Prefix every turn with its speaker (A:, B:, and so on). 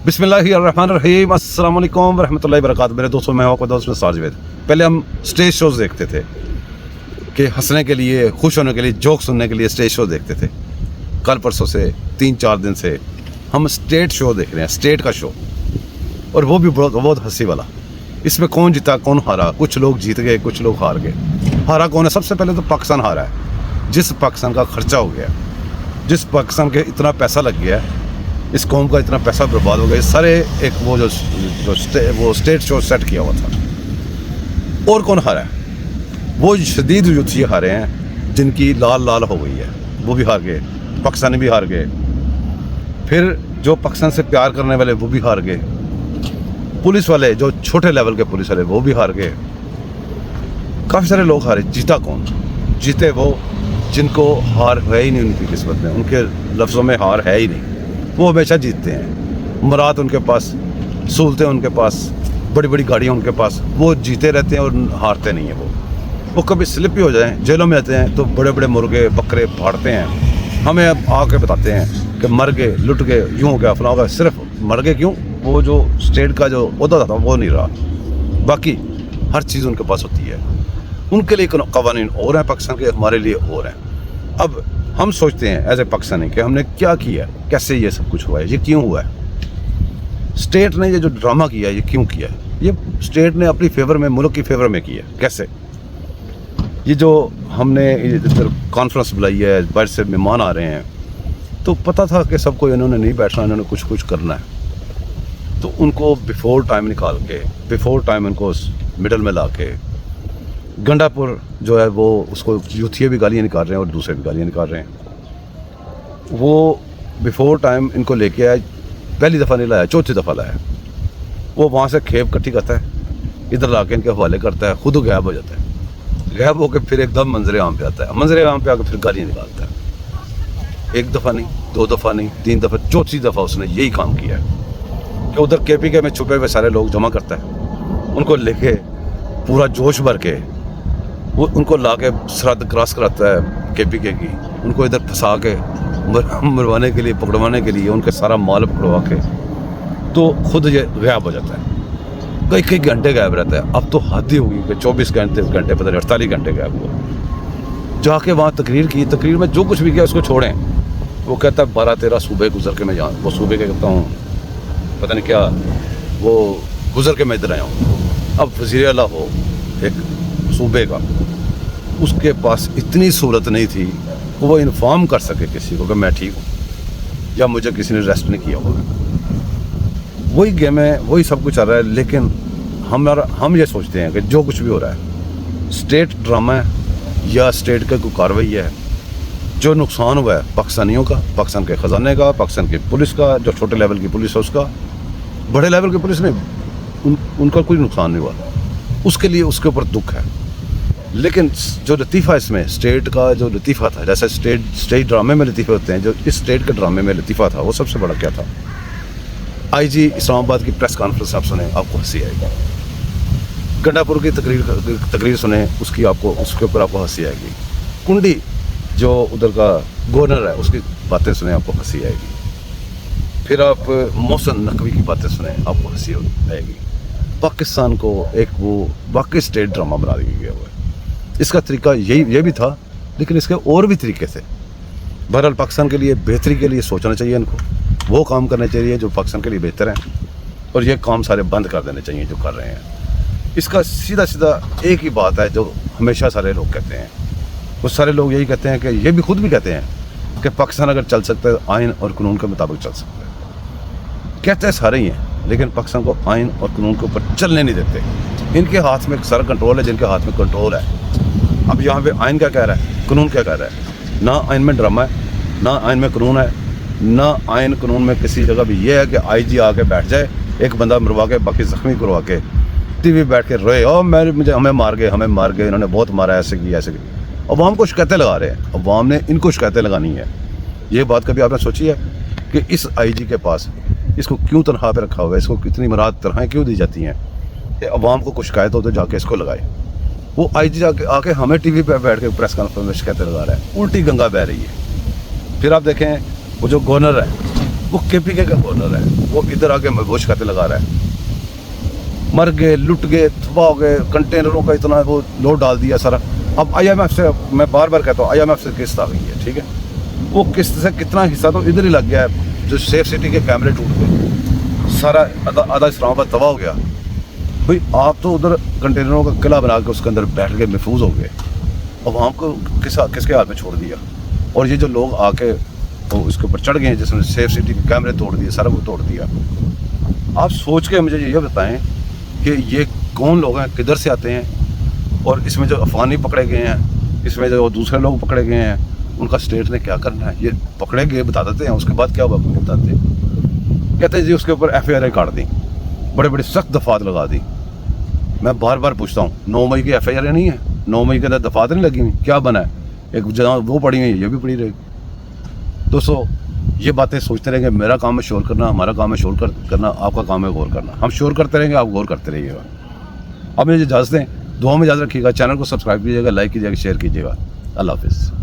A: बिस्मिल्लाहिर्रहमानिर्रहीम, अस्सलाम वालेकुम रहमतुल्लाहि व बरकातहू। मेरे दोस्तों, मैं आपका दोस्त मिस्टर जावेद। पहले हम स्टेज शोज देखते थे कि हंसने के लिए, खुश होने के लिए, जोक सुनने के लिए स्टेज शो देखते थे। कल परसों से 3-4 दिन से हम स्टेट शो देख रहे हैं, स्टेट का शो, और वो भी बहुत हंसी वाला। इसमें कौन जीता कौन हारा, कुछ लोग जीत गए, कुछ लोग हार गए। हारा कौन है? सबसे पहले तो पाकिस्तान हारा है। जिस पाकिस्तान का खर्चा हो गया, जिस पाकिस्तान के इतना पैसा लग गया, इस कौम का इतना पैसा बर्बाद हो गया, सारे एक वो जो स्टेट शो सेट किया हुआ था। और कौन हारा है? वो शदीद यूथी हारे हैं जिनकी लाल लाल हो गई है, वो भी हार गए, पाकिस्तानी भी हार गए। फिर जो पाकिस्तान से प्यार करने वाले वो भी हार गए। पुलिस वाले, जो छोटे लेवल के पुलिस वाले, वो भी हार गए। काफ़ी सारे लोग हारे। जीता कौन? जीते वो जिनको हार है ही नहीं उनकी किस्मत में, उनके लफ्ज़ों में हार है ही नहीं। वो हमेशा जीतते हैं। मरात उनके पास, सहूलतें उनके पास, बड़ी बड़ी गाड़ियाँ उनके पास, वो जीते रहते हैं और हारते नहीं हैं। वो कभी स्लिप ही हो जाएं, जेलों में आते हैं तो बड़े बड़े मुर्गे बकरे फाड़ते हैं, हमें अब आके बताते हैं कि मर गए, लुट गए, यूँ हो गया, फला हो गया। सिर्फ मर गए क्यों? वो जो स्टेट का जो ओहदा था वो नहीं रहा, बाकी हर चीज़ उनके पास होती है। उनके लिए कवानीन और हैं पाकिस्तान के, हमारे लिए और हैं। अब हम सोचते हैं एज ए पाकिस्तानी कि हमने क्या किया, कैसे ये सब कुछ हुआ है, ये क्यों हुआ है। स्टेट ने ये जो ड्रामा किया है, ये क्यों किया है? ये स्टेट ने अपनी फेवर में, मुल्क की फेवर में किया है। कैसे? ये जो हमने कॉन्फ्रेंस बुलाई है, बाहर से मेहमान आ रहे हैं, तो पता था कि सबको इन्होंने नहीं बैठना, इन्होंने कुछ कुछ करना है। तो उनको बिफोर टाइम निकाल के, बिफोर टाइम उनको मिडल में ला के, गंडापुर जो है वो उसको यूथिये भी गालियाँ निकाल रहे हैं और दूसरे भी गालियाँ निकाल रहे हैं। वो बिफोर टाइम इनको लेके आया, पहली दफ़ा नहीं लाया, चौथी दफ़ा लाया। वो वहाँ से खेप इकट्ठी करता है, इधर ला के इनके हवाले करता है, खुद गायब हो जाता है। गायब होकर फिर एकदम मंजर आम पे आता है, मंजर आम पे आकर फिर गालियाँ निकालता है। एक दफ़ा नहीं, 2 दफ़ा नहीं, 3 दफ़ा, चौथी दफ़ा उसने यही काम किया है कि उधर KPK में छुपे हुए सारे लोग जमा करता है, उनको लेके पूरा जोश भर के वो उनको ला के सरहद क्रॉस कराता है KPK की, उनको इधर फंसा के मरवाने के लिए, पकड़वाने के लिए, उनके सारा माल पकड़वा के तो खुद ये गायब हो जाता है। कई कई घंटे गायब रहता है। अब तो हद ही होगी कि 24 घंटे पता नहीं 48 घंटे गायब हुआ। जाके वहाँ तकरीर की, तकरीर में जो कुछ भी किया उसको छोड़ें। वो कहता है 12-13 सूबे गुजर के मैं यहाँ, वो सूबे के कहता हूँ पता नहीं क्या, वो गुजर के मैं इधर आया हूँ। अब वज़ीर आला हो एक सूबे का, उसके पास इतनी सूरत नहीं थी कि वो इन्फॉर्म कर सके किसी को कि मैं ठीक हूँ या मुझे किसी ने रेस्ट नहीं किया हुआ। वही गेम है, वही सब कुछ चल रहा है। लेकिन हम ये सोचते हैं कि जो कुछ भी हो रहा है स्टेट ड्रामा है या स्टेट का कोई कार्रवाई है। जो नुकसान हुआ है पाकिस्तानियों का, पाकिस्तान के ख़जाने का, पाकिस्तान की पुलिस का, जो छोटे लेवल की पुलिस है उसका, बड़े लेवल की पुलिस नहीं, उनका कोई नुकसान नहीं हुआ, उसके लिए उसके ऊपर दुख है। लेकिन जो लतीफ़ा इसमें स्टेट का जो लतीफ़ा था, जैसे स्टेट ड्रामे में लतीफ़े होते हैं, जो इस स्टेट के ड्रामे में लतीफ़ा था वो सबसे बड़ा क्या था? IG इस्लामाबाद की प्रेस कॉन्फ्रेंस आप सुने, आपको हंसी आएगी। गंडापुर की तकरीर सुने, उसके ऊपर आपको हंसी आएगी। कुंडी जो उधर का गवर्नर है उसकी बातें सुने, आपको हंसी आएगी। फिर आप मोहसिन नकवी की बातें सुने, आपको हंसी आएगी। पाकिस्तान को एक वो वाकई स्टेट ड्रामा बना दिया गया हुआ है। इसका तरीका ये भी था, लेकिन इसके और भी तरीके थे। बहरहाल पाकिस्तान के लिए बेहतरी के लिए सोचना चाहिए, इनको वो काम करने चाहिए जो पाकिस्तान के लिए बेहतर है, और ये काम सारे बंद कर देने चाहिए जो कर रहे हैं। इसका सीधा सीधा एक ही बात है जो हमेशा सारे लोग कहते हैं। वो सारे लोग यही कहते हैं कि ये भी खुद भी कहते हैं कि पाकिस्तान अगर चल सकता है आइन और कानून के मुताबिक चल सकता है। कहते हैं सारे ही हैं, लेकिन पाकिस्तान को आइन और कानून के ऊपर चलने नहीं देते। इनके हाथ में सारा कंट्रोल है, जिनके हाथ में कंट्रोल है। अब यहाँ पे आइन क्या कह रहा है, कानून क्या कह रहा है? ना आइन में ड्रामा है, ना आइन में कानून है, ना आइन कानून में किसी जगह भी ये है कि IG आके बैठ जाए, एक बंदा मरवा के बाकी ज़ख्मी करवा के TV बैठ के रोए, हमें मार गए, इन्होंने बहुत मारा, ऐसे किया, ऐसे किया। अवाम को शिकायतें लगा रहे हैं, अवाम ने इनको शिकायतें लगानी है। ये बात कभी आपने सोची है कि इस IG के पास इसको क्यों तनख्वाह पे रखा हुआ है, इसको कितनी मराद तनख्वाहें क्यों दी जाती हैं? अवाम को कुछ शिकायत हो तो जाके इसको लगाए। वो IG जाके आके हमें TV पे बैठ के प्रेस कॉन्फ्रेंस में शिकायतें लगा रहा है, उल्टी गंगा बह रही है। फिर आप देखें वो जो गवर्नर है वो KPK का गवर्नर है, वो इधर आके मबूश खाते लगा रहा है। मर गए, लुट गए, तबाह हो गए, कंटेनरों का इतना वो लोड डाल दिया सारा। अब IMF से, मैं बार बार कहता हूँ, IMF से किस्त आ गई है, ठीक है। वो किस्त से कितना हिस्सा तो इधर ही लग गया है, जो सेफ सिटी के कैमरे टूट गए, सारा आधा इस्लामाबाद तबाह हो गया। भाई आप तो उधर कंटेनरों का किला बना के उसके अंदर बैठ के महफूज हो गए, अब आपको किसके हाथ में छोड़ दिया। और ये जो लोग आके तो उसके ऊपर चढ़ गए हैं, जिसमें सेफ सिटी के कैमरे तोड़ दिए, सारा वो तोड़ दिया। आप सोच के मुझे ये बताएं कि ये कौन लोग हैं, किधर से आते हैं, और इसमें जो अफगानी पकड़े गए हैं, इसमें जो दूसरे लोग पकड़े गए हैं, उनका स्टेट ने क्या करना है। ये पकड़े गए बता देते हैं, उसके बाद क्या होगा बताते हैं। कहते हैं जी उसके ऊपर FIR काट दी, बड़े बड़े सख्त दफात लगा दी। मैं बार बार पूछता हूँ, 9 मई की FIR नहीं है, 9 मई के अंदर दफात नहीं लगी हुई, क्या बना है? एक जहाँ वो पड़ी हुई है, ये भी पड़ी रहेगी। दोस्तों ये बातें सोचते रहेंगे, मेरा काम है शोर करना, हमारा काम है शोर करना, आपका काम है गौर करना। हम शोर करते रहेंगे, आप गौर करते रहिएगा। अब मुझे इजाज़त दें, दुआ में इजाज़त रखिएगा, चैनल को सब्सक्राइब कीजिएगा, लाइक कीजिएगा, शेयर कीजिएगा। अल्लाह हाफिज़।